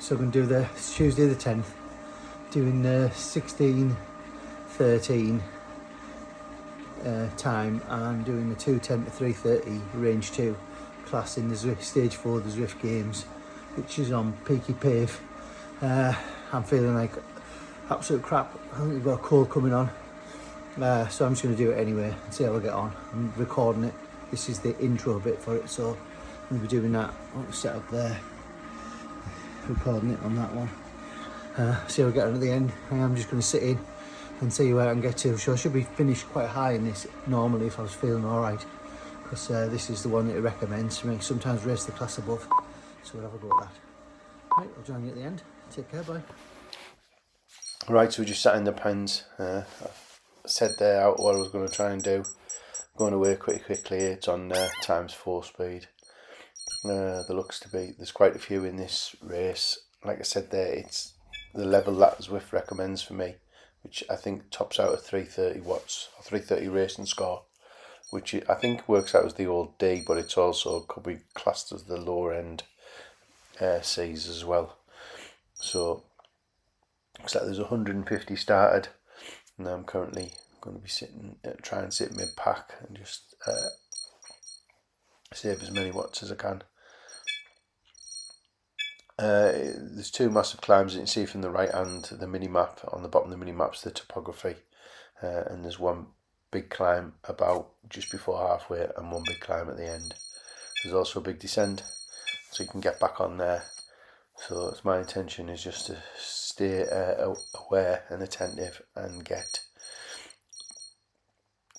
So I'm going to do the Tuesday the 10th, doing the 16:13 time, and doing the 2:10 to 3:30 range 2 class in the Zwift, stage 4 of the Zwift Games, which is on Peaky Pave. I'm feeling like absolute crap. I think we've got a cold coming on, so I'm just going to do it anyway and see how I get on. I'm recording it. This is the intro bit for it, so I'm going to be doing that. I'll set up there, recording it on that one. See how I get on at the end. I'm just going to sit in and see where I can get to. So I should be finished quite high in this normally if I was feeling alright, because this is the one that it recommends for me. Sometimes race the class above, so we'll have a go at that. Right, I'll join you at the end. Take care, bye. Right, so we just sat in the pens. I said there out what I was going to try and do. Going away pretty quickly. It's on ×4 speed. There looks to be, there's quite a few in this race. Like I said there, it's the level that Zwift recommends for me, which I think tops out at 330 watts, or 330 racing score, which I think works out as the old D, but it's also could be classed as the lower end C's as well. So looks like there's 150 started, and I'm currently going to be sitting, try and sit mid-pack and just save as many watts as I can. There's two massive climbs that you can see from the right hand, the mini map. On the bottom of the mini map's the topography, and there's one big climb about just before halfway and one big climb at the end. There's also a big descent, so you can get back on there. So it's my intention is just to stay aware and attentive and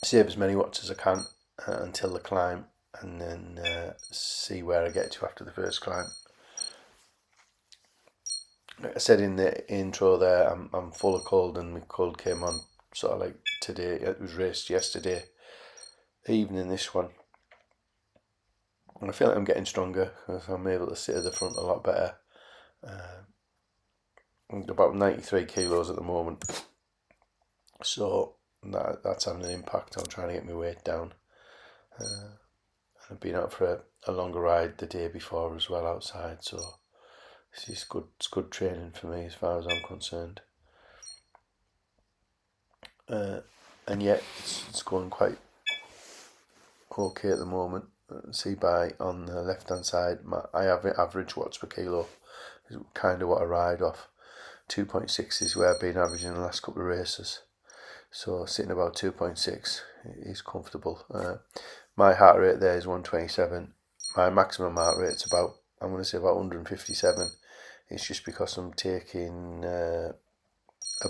save as many watts as I can until the climb, and then see where I get to after the first climb. Like I said in the intro there, I'm full of cold, and the cold came on sort of like today. It was raced yesterday evening, this one, and I feel like I'm getting stronger because I'm able to sit at the front a lot better. I'm about 93 kilos at the moment, so that's having an impact on trying to get my weight down. And I've been out for a longer ride the day before as well outside, so it's good training for me as far as I'm concerned. And yet it's going quite okay at the moment. See by on the left hand side, I have average watts per kilo is kind of what I ride off. 2.6 is where I've been averaging in the last couple of races, so sitting about 2.6 is comfortable. My heart rate there is 127. My maximum heart rate is about, I'm going to say about 157. It's just because I'm taking a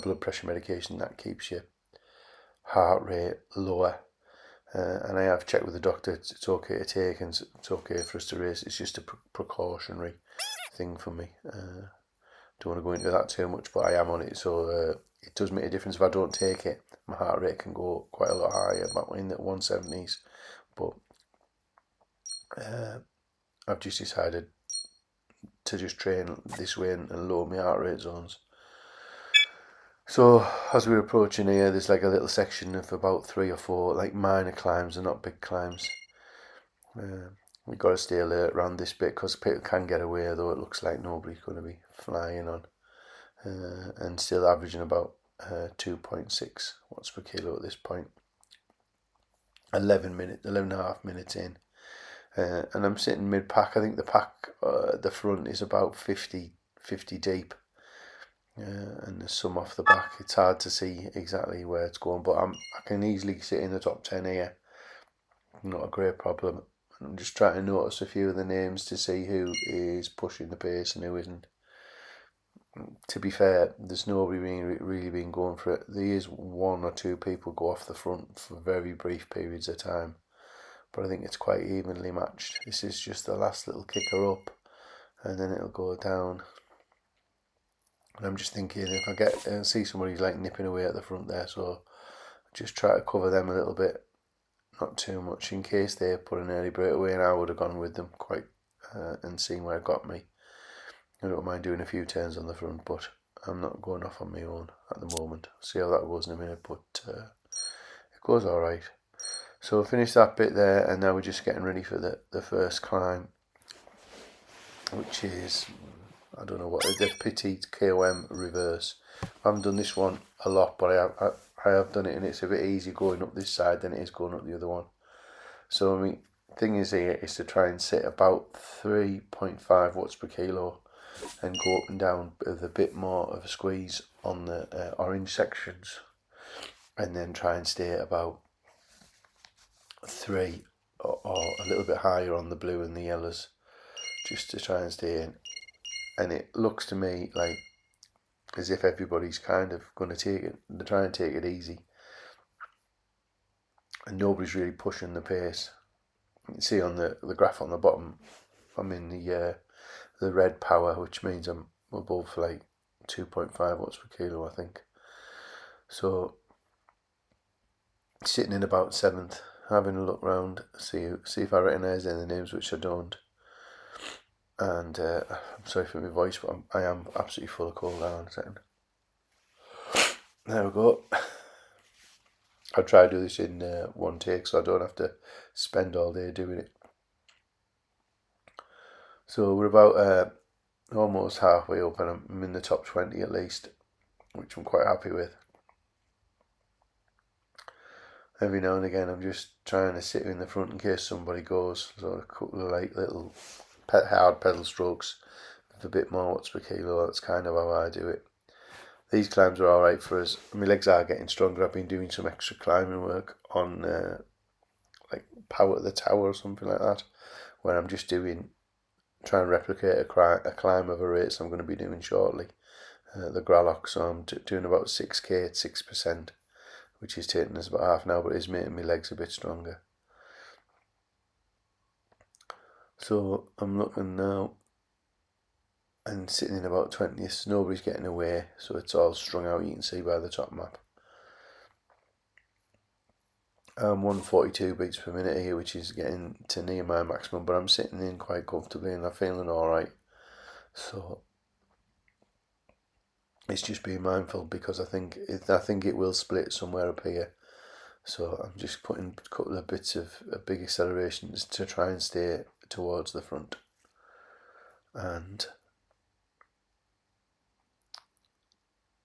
blood pressure medication that keeps your heart rate lower, and I have checked with the doctor. It's okay to take, and it's okay for us to race. It's just a precautionary thing for me. Don't want to go into that too much, but I am on it, so it does make a difference. If I don't take it, my heart rate can go quite a lot higher, about in the 170s. But I've just decided to just train this way and lower my heart rate zones. So as we're approaching here, there's like a little section of about 3 or 4 like minor climbs and not big climbs. We've got to stay alert around this bit because people can get away, though it looks like nobody's going to be flying on, and still averaging about 2.6 watts per kilo at this point. 11 and a half minutes in, and I'm sitting mid-pack. I think the pack at the front is about 50 deep, and there's some off the back. It's hard to see exactly where it's going, but I can easily sit in the top 10 here. Not a great problem. I'm just trying to notice a few of the names to see who is pushing the pace and who isn't. To be fair, there's nobody really been going for it. There is 1 or 2 people go off the front for very brief periods of time, but I think it's quite evenly matched. This is just the last little kicker up, and then it'll go down. And I'm just thinking, if I see somebody's like nipping away at the front there, so just try to cover them a little bit, not too much, in case they put an early break away, and I would have gone with them quite and seen where it got me. I don't mind doing a few turns on the front, but I'm not going off on my own at the moment. See how that goes in a minute, but it goes alright. So we'll finish that bit there, and now we're just getting ready for the first climb, which is I don't know what the Petite KOM reverse. I haven't done this one a lot, but I have done it, and it's a bit easier going up this side than it is going up the other one. So I mean, thing is here is to try and sit about 3.5 watts per kilo and go up and down with a bit more of a squeeze on the orange sections, and then try and stay at about 3 or a little bit higher on the blue and the yellows, just to try and stay in. And it looks to me like as if everybody's kind of going to take it, they're trying to take it easy, and nobody's really pushing the pace. You can see on the graph on the bottom, I'm in the red power, which means I'm above like 2.5 watts per kilo, I think. So sitting in about 7th, having a look round, see if I recognise any names, which I don't. And I'm sorry for my voice, but I am absolutely full of cold. Hang on a second. There we go. I'll try to do this in one take, so I don't have to spend all day doing it. So we're about almost halfway up, and I'm in the top 20 at least, which I'm quite happy with. Every now and again I'm just trying to sit in the front in case somebody goes, so a couple of like little hard pedal strokes with a bit more watts per kilo. That's kind of how I do it. These climbs are alright for us. My legs are getting stronger. I've been doing some extra climbing work on like Power at the Tower or something like that, where I'm just trying to replicate a climb of a race I'm going to be doing shortly, the Gralock. So I'm doing about 6k at 6%, which is taking us about half an hour, but it's making my legs a bit stronger. So I'm looking now and sitting in about 20th. Nobody's getting away, so it's all strung out, you can see by the top map. 142 beats per minute here, which is getting to near my maximum, but I'm sitting in quite comfortably and I'm feeling alright. So it's just being mindful, because I think it will split somewhere up here. So I'm just putting a couple of bits of big accelerations to try and stay towards the front. And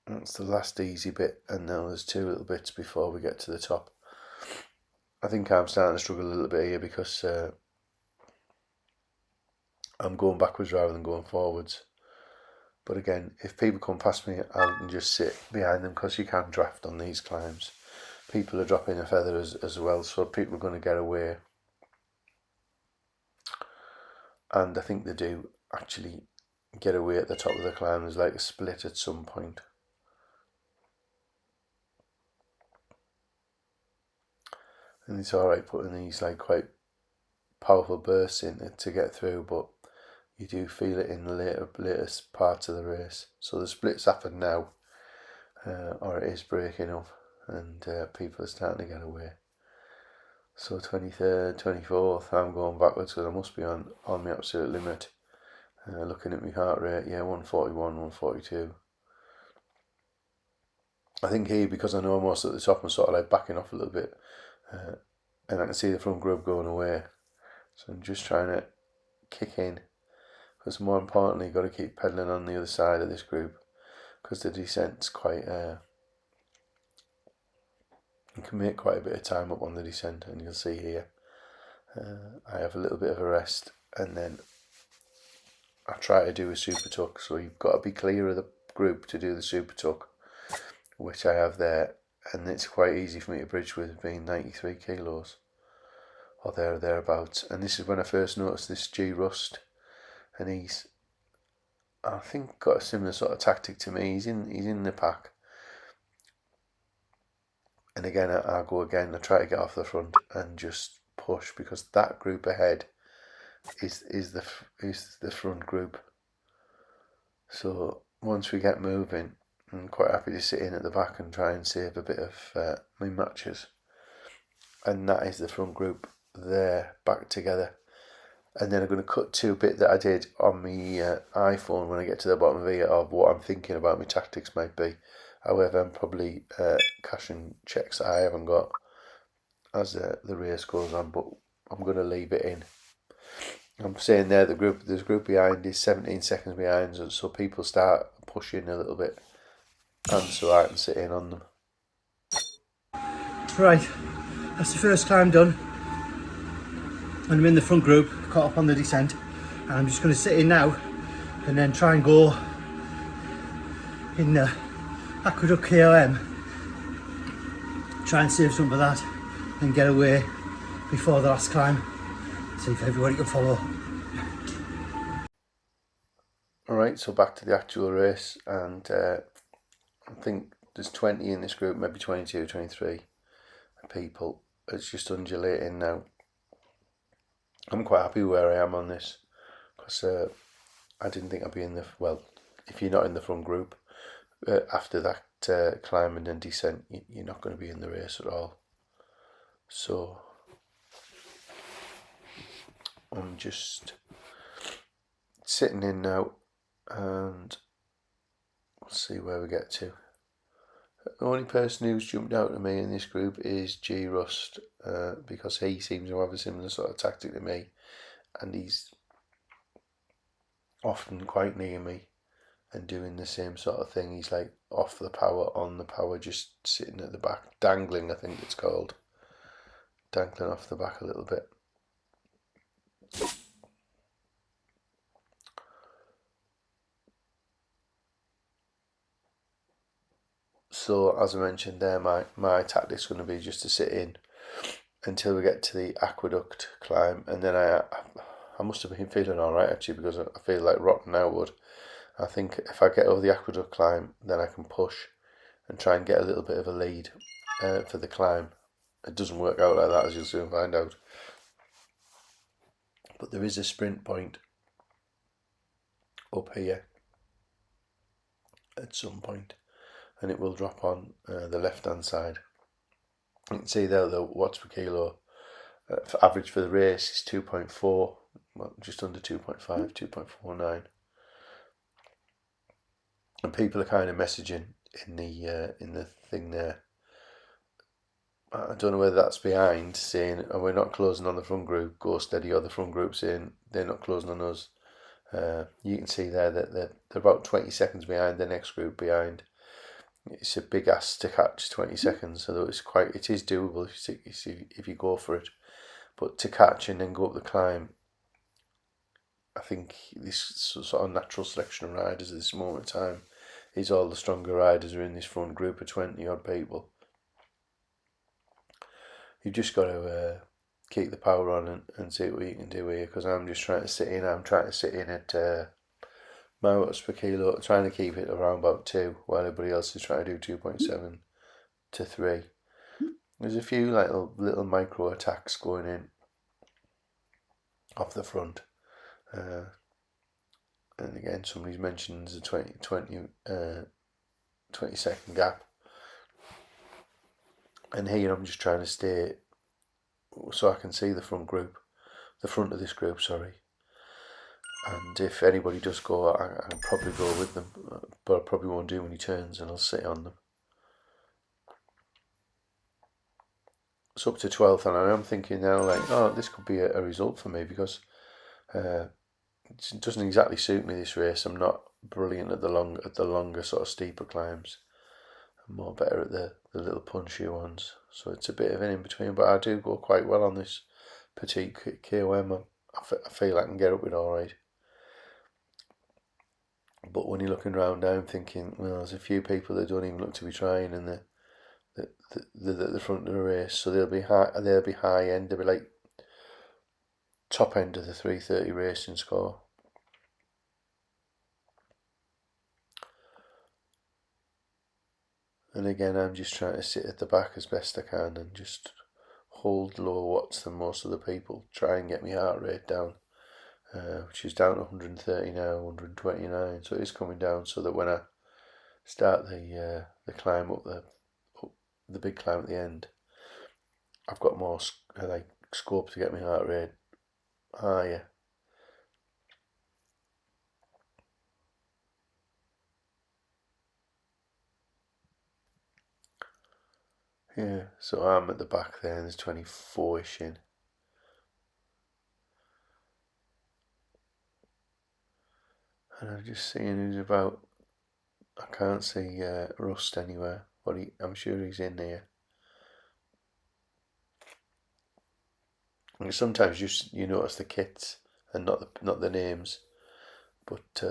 that's the last easy bit, and now there's 2 little bits before we get to the top. I think I'm starting to struggle a little bit here because I'm going backwards rather than going forwards. But again, if people come past me, I can just sit behind them, because you can draft on these climbs. People are dropping a feather as well, so people are going to get away. And I think they do actually get away at the top of the climb. There's like a split at some point. And it's alright putting these like quite powerful bursts in it to get through, but you do feel it in the latest parts of the race. So the split's happened now, or it is breaking up, and people are starting to get away. So 23rd, 24th, I'm going backwards because I must be on my absolute limit. Looking at my heart rate, yeah, 141, 142. I think here, because I know I'm almost at the top, I'm sort of like backing off a little bit, and I can see the front group going away. So I'm just trying to kick in, because more importantly, you've got to keep pedalling on the other side of this group, because the descent's quite, you can make quite a bit of time up on the descent, and you'll see here, I have a little bit of a rest, and then I try to do a super tuck. So you've got to be clear of the group to do the super tuck, which I have there, and it's quite easy for me to bridge with being 93 kilos or thereabouts. And this is when I first noticed this G Rust, and he's, I think, got a similar sort of tactic to me. He's in the pack, and again I go again. I try to get off the front and just push, because that group ahead is the front group. So once we get moving, I'm quite happy to sit in at the back and try and save a bit of my matches. And that is the front group there, back together. And then I'm going to cut to a bit that I did on my iPhone when I get to the bottom of here, of what I'm thinking about my tactics might be. However, I'm probably cashing checks that I haven't got as the race goes on, but I'm going to leave it in. I'm saying there there's a group behind is 17 seconds behind, so people start pushing a little bit, and so I can sit in on them. Right, that's the first climb done, and I'm in the front group, caught up on the descent, and I'm just going to sit in now and then try and go in the Aqueduct KOM, try and save some of that and get away before the last climb, see if everybody can follow. Alright, so back to the actual race, and I think there's 20 in this group, maybe 22, 23 people. It's just undulating now. I'm quite happy where I am on this, because I didn't think I'd be in the, well, if you're not in the front group, after that climbing and descent, you're not going to be in the race at all. So I'm just sitting in now, and we'll see where we get to. The only person who's jumped out at me in this group is G Rust, because he seems to have a similar sort of tactic to me, and he's often quite near me and doing the same sort of thing. He's like off the power, on the power, just sitting at the back, dangling, I think it's called, dangling off the back a little bit. So as I mentioned there, my tactic's going to be just to sit in until we get to the Aqueduct climb, and then I must have been feeling alright actually, because I feel like rotten now would. I think if I get over the Aqueduct climb, then I can push and try and get a little bit of a lead for the climb. It doesn't work out like that, as you'll soon find out. But there is a sprint point up here at some point, and it will drop on the left hand side. You can see there the watts per kilo for average for the race is 2.4, well, just under 2.5, 2.49. And people are kind of messaging in the thing there. I don't know whether that's behind saying, oh, we're not closing on the front group, go steady, or the front group saying they're not closing on us. You can see there that they're about 20 seconds behind the next group behind. It's a big ass to catch, 20 seconds, although it is doable if you go for it. But to catch and then go up the climb, I think this sort of natural selection of riders at this moment in time is all the stronger riders are in this front group of 20 odd people. You've just got to keep the power on and see what you can do here, because I'm just trying to sit in. I'm trying to sit in at my watts per kilo, trying to keep it around about 2, while everybody else is trying to do 2.7 to 3. There's a few like little micro attacks going in off the front. And again, somebody's mentioned there's a 20 second gap. And here I'm just trying to stay so I can see the front of this group, sorry. And if anybody does go, I can probably go with them, but I probably won't do many turns, and I'll sit on them. It's up to 12th, and I'm thinking now, like, oh, this could be a result for me, because it doesn't exactly suit me, this race. I'm not brilliant at the longer sort of steeper climbs. I'm more better at the little punchy ones. So it's a bit of an in-between, but I do go quite well on this petite KOM. I feel I can get up with alright. But when you're looking around now, I'm thinking, well, there's a few people that don't even look to be trying in the front of the race, so they'll be high end. They'll be like top end of the 3:30 racing score. And again, I'm just trying to sit at the back as best I can and just hold lower watts than most of the people. Try and get my heart rate down, which is down to 130 now, 129. So it is coming down, so that when I start the climb up the big climb at the end, I've got more scope to get my heart rate higher. Yeah, so I'm at the back there, and there's 24ish in. And I'm just seeing who's about. I can't see Rust anywhere, but I'm sure he's in here. And sometimes you notice the kits and not the names, but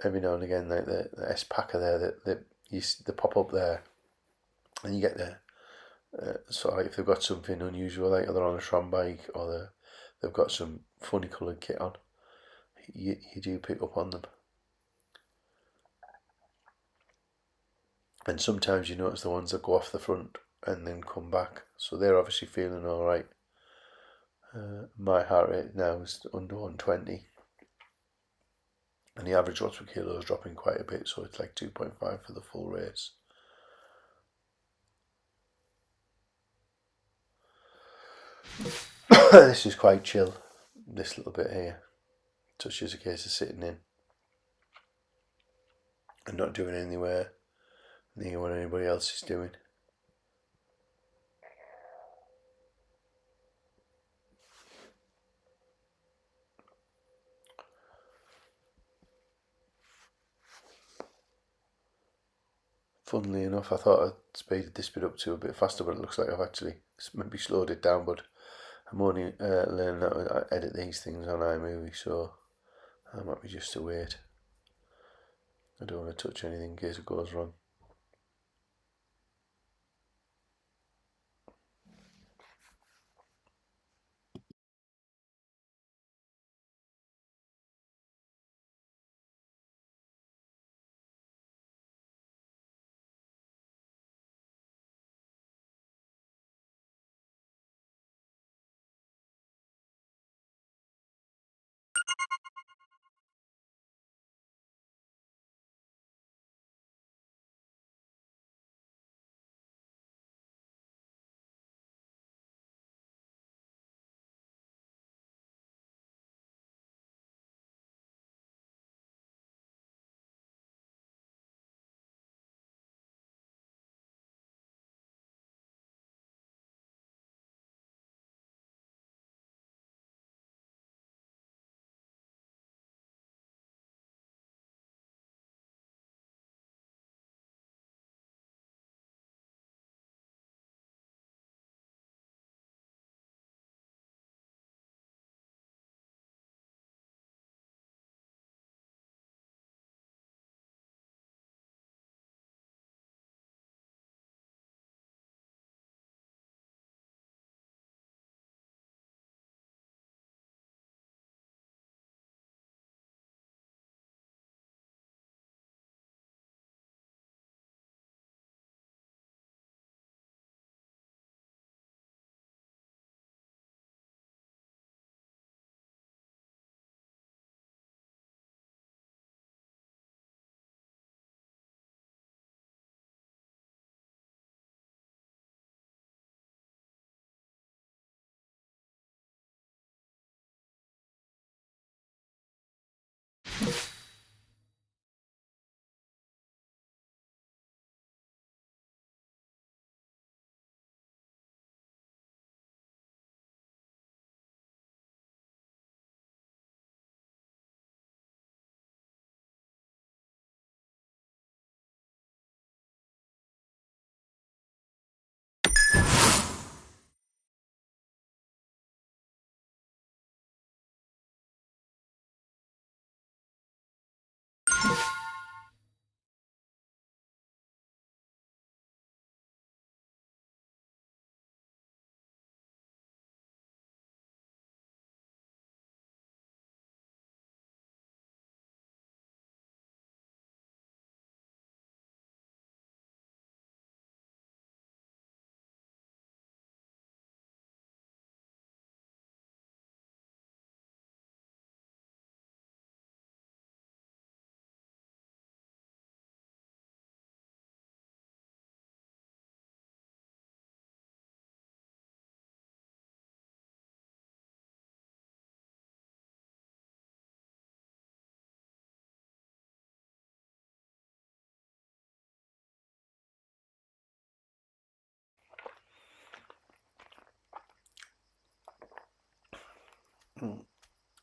every now and again the S Packer there they pop up there, and you get the sort of like if they've got something unusual, like they're on a tram bike or they've got some funny coloured kit on, you do pick up on them. And sometimes you notice the ones that go off the front and then come back, so they're obviously feeling all right. My heart rate now is under 120, and the average watts per kilo is dropping quite a bit, so it's like 2.5 for the full race. This is quite chill, this little bit here. So it's just a case of sitting in and not doing anywhere near what anybody else is doing. Funnily enough, I thought I'd speeded this bit up to a bit faster, but it looks like I've actually maybe slowed it down. But I'm only learning how to edit these things on iMovie, so I might be just to wait. I don't want to touch anything in case it goes wrong.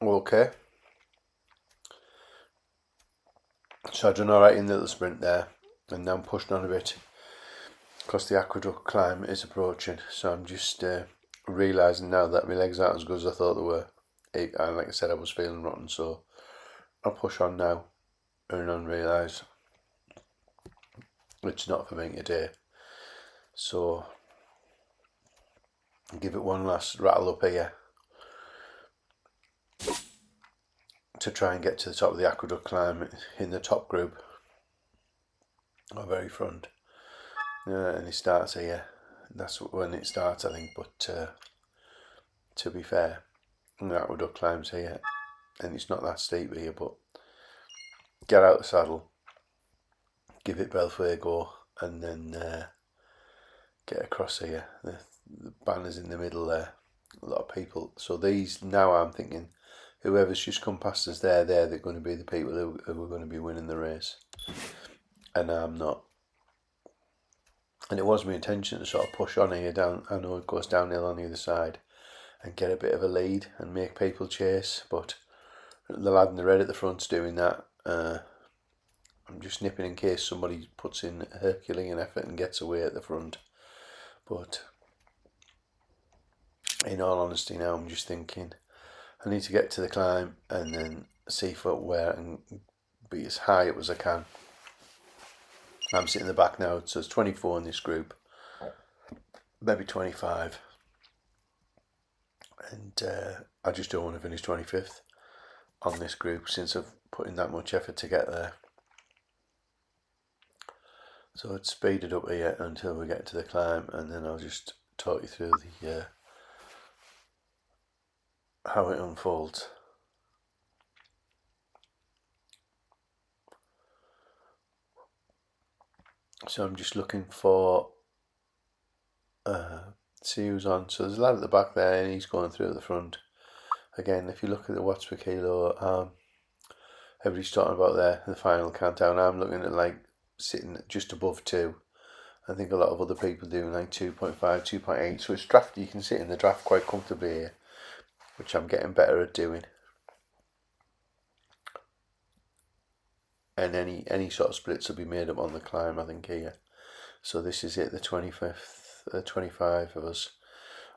Okay. So I've done alright in the little sprint there, and now I'm pushing on a bit because the aqueduct climb is approaching. So I'm just realising now that my legs aren't as good as I thought they were. And like I said, I was feeling rotten, so I'll push on now and then realise it's not for me today. So give it one last rattle up here to try and get to the top of the aqueduct climb in the top group, or very front. And it starts here. That's when it starts, I think. But to be fair, the aqueduct climbs here, and it's not that steep here. But get out the saddle, give it Belfast a go, and then get across here. The banner's in the middle there. A lot of people. So these, now I'm thinking, whoever's just come past us there, they're going to be the people who are going to be winning the race, and I'm not. And it was my intention to sort of push on here down. I know it goes downhill on the other side, and get a bit of a lead and make people chase. But the lad in the red at the front's doing that. I'm just nipping in case somebody puts in Herculean effort and gets away at the front. But in all honesty, now I'm just thinking I need to get to the climb and then see where and be as high up as I can. I'm sitting in the back now, so it's 24 in this group, maybe 25, and I just don't want to finish 25th on this group since I've put in that much effort to get there. So it's speeded up here until we get to the climb, and then I'll just talk you through the how it unfolds. So I'm just looking for see who's on. So there's a lad at the back there, and he's going through at the front. Again, if you look at the watts per kilo, everybody's talking about the final countdown. I'm looking at like sitting just above 2. I think a lot of other people do like 2.5, 2.8. So it's draft. You can sit in the draft quite comfortably here, which I'm getting better at doing. And any sort of splits will be made up on the climb, I think, here. So this is it, the 25th, 25 of us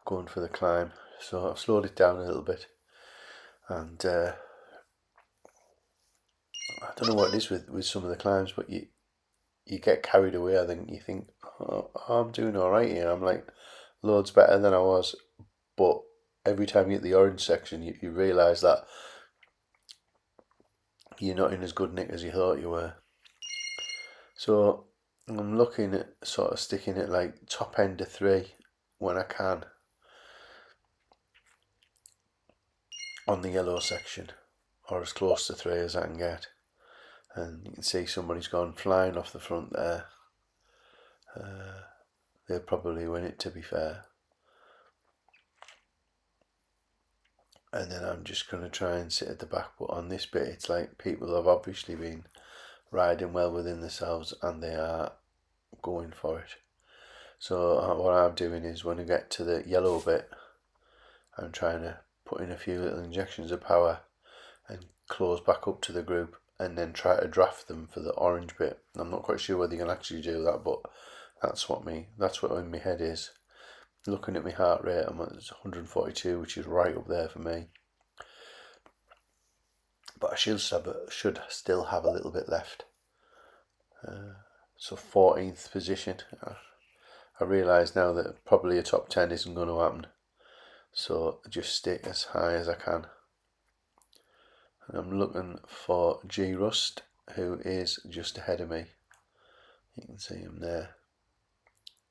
going for the climb. So I've slowed it down a little bit, and I don't know what it is with some of the climbs, but you get carried away. I think you think, oh, I'm doing all right here. I'm like loads better than I was, but every time you hit the orange section, you realise that you're not in as good nick as you thought you were. So I'm looking at sort of sticking at like top end of 3 when I can on the yellow section, or as close to 3 as I can get. And you can see somebody's gone flying off the front there. They'll probably win it, to be fair. And then I'm just going to try and sit at the back, but on this bit it's like people have obviously been riding well within themselves and they are going for it. So what I'm doing is when I get to the yellow bit, I'm trying to put in a few little injections of power and close back up to the group, and then try to draft them for the orange bit. I'm not quite sure whether you can actually do that, but that's what in my head is. Looking at my heart rate, I'm at 142, which is right up there for me. But I should still have a little bit left. So 14th position. I realise now that probably a top 10 isn't going to happen. So just stay as high as I can. And I'm looking for G Rust, who is just ahead of me. You can see him there.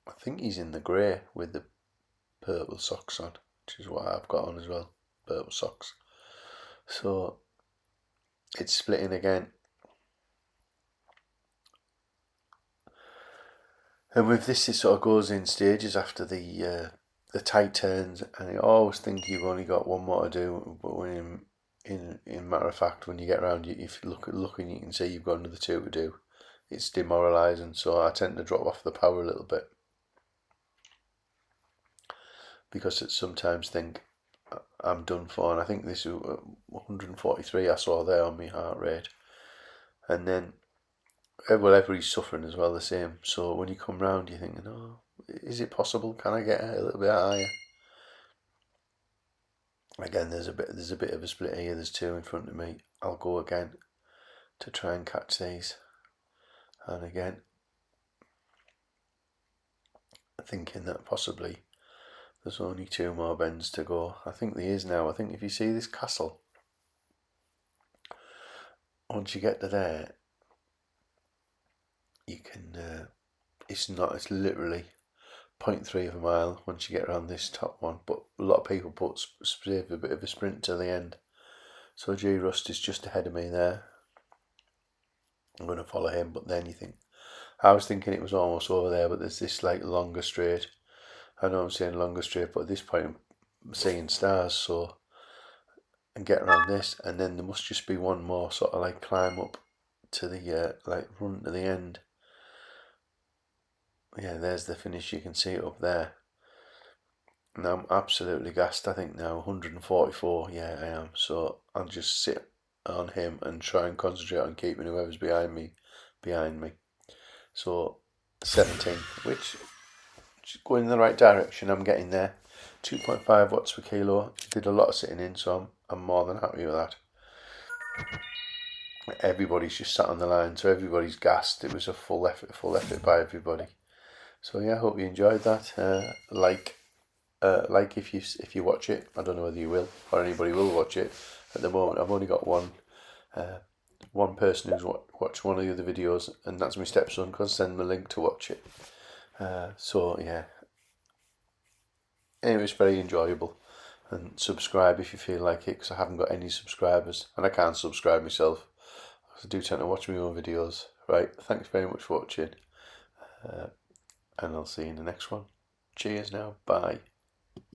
I think he's in the grey with the purple socks on, which is what I've got on as well, purple socks. So it's splitting again. And with this, it sort of goes in stages after the tight turns, and you always think you've only got one more to do, but when in matter of fact, when you get around, if you look and you can see you've got another 2 to do, it's demoralising. So I tend to drop off the power a little bit, because I sometimes think I'm done for. And I think this is 143 I saw there on my heart rate. And then well, everybody's suffering as well, the same. So when you come round, you're thinking, oh, is it possible? Can I get a little bit higher? Again, there's a bit of a split here. There's two in front of me. I'll go again to try and catch these. And again, thinking that possibly there's only two more bends to go. I think there is now. I think if you see this castle, once you get to there, you can, it's literally 0.3 of a mile once you get around this top one, but a lot of people save a bit of a sprint to the end. So G Rust is just ahead of me there. I'm going to follow him, but then you think, I was thinking it was almost over there, but there's this like longer straight. I know I'm saying longer straight, but at this point I'm seeing stars, so, and get around this, and then there must just be one more sort of like climb up to the, like run to the end. Yeah, there's the finish, you can see it up there. Now I'm absolutely gassed, I think now 144, yeah I am, so I'll just sit on him and try and concentrate on keeping whoever's behind me. So 17, which is going in the right direction, I'm getting there. 2.5 watts per kilo, did a lot of sitting in, so I'm more than happy with that. Everybody's just sat on the line, so everybody's gassed. It was a full effort by everybody. So yeah, I hope you enjoyed that. Like if you watch it. I don't know whether you will or anybody will watch it. At the moment, I've only got one person who's watched one of the other videos, and that's my stepson, because I send him a link to watch it. So yeah. Anyway, it's very enjoyable. And subscribe if you feel like it, because I haven't got any subscribers, and I can't subscribe myself. I do tend to watch my own videos. Right, thanks very much for watching, and I'll see you in the next one. Cheers now, bye.